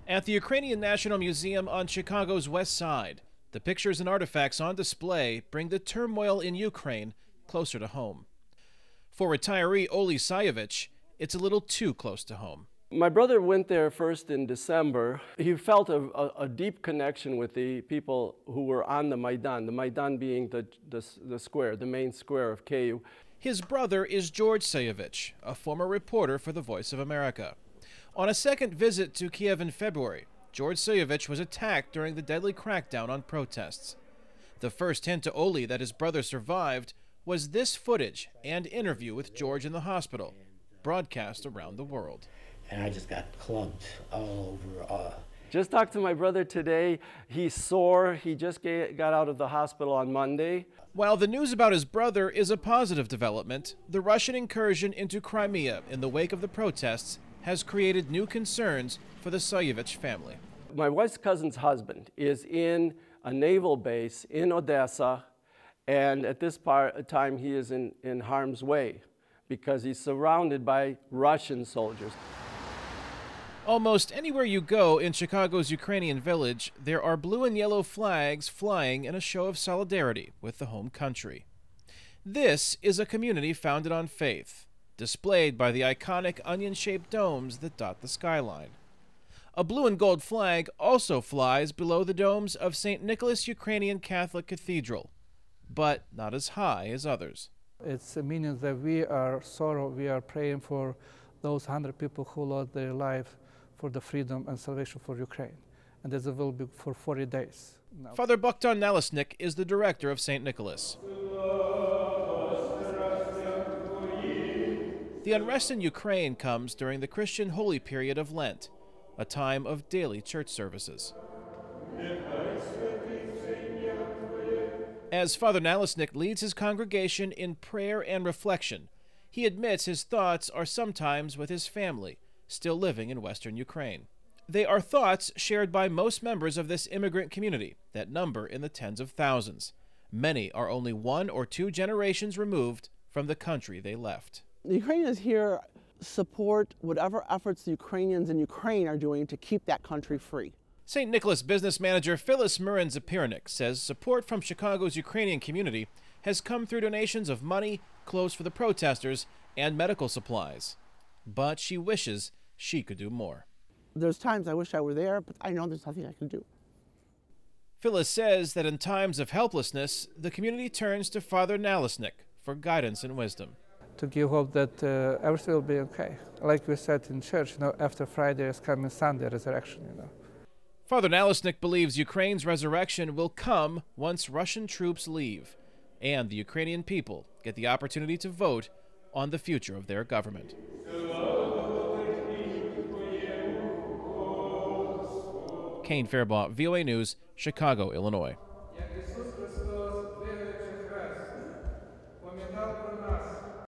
At the Ukrainian National Museum on Chicago's west side, the pictures and artifacts on display bring the turmoil in Ukraine closer to home. For retiree Oli Sayevich, it's a little too close to home. My brother went there first in December. He felt a deep connection with the people who were on the Maidan being the square, the main square of Kyiv. His brother is George Sayevich, a former reporter for the Voice of America. On a second visit to Kiev in February, George Sayevich was attacked during the deadly crackdown on protests. The first hint to Oli that his brother survived was this footage and interview with George in the hospital, broadcast around the world. And I just got clubbed all over. Just talked to my brother today. He's sore. He just got out of the hospital on Monday. While the news about his brother is a positive development, the Russian incursion into Crimea in the wake of the protests has created new concerns for the Sayevich family. My wife's cousin's husband is in a naval base in Odessa, and at this time he is in harm's way because he's surrounded by Russian soldiers. Almost anywhere you go in Chicago's Ukrainian village, there are blue and yellow flags flying in a show of solidarity with the home country. This is a community founded on faith, displayed by the iconic onion-shaped domes that dot the skyline. A blue and gold flag also flies below the domes of St. Nicholas Ukrainian Catholic Cathedral, but not as high as others. It's a meaning that we are praying for those 100 people who lost their life for the freedom and salvation for Ukraine. And this will be for 40 days. Now. Father Bogdan Nalesnik is the director of St. Nicholas. The unrest in Ukraine comes during the Christian holy period of Lent, a time of daily church services. As Father Nalesnik leads his congregation in prayer and reflection, he admits his thoughts are sometimes with his family, still living in Western Ukraine. They are thoughts shared by most members of this immigrant community that number in the tens of thousands. Many are only 1 or 2 generations removed from the country they left. The Ukrainians here support whatever efforts the Ukrainians in Ukraine are doing to keep that country free. St. Nicholas business manager Phyllis Murin-Zapirnik says support from Chicago's Ukrainian community has come through donations of money, clothes for the protesters, and medical supplies. But she wishes she could do more. There's times I wish I were there, but I know there's nothing I can do. Phyllis says that in times of helplessness, the community turns to Father Nalesnik for guidance and wisdom. To give hope that everything will be okay. Like we said in church, after Friday is coming Sunday, resurrection, Father Nalesnik believes Ukraine's resurrection will come once Russian troops leave, and the Ukrainian people get the opportunity to vote on the future of their government. Kane, Farabaugh, VOA News, Chicago, Illinois.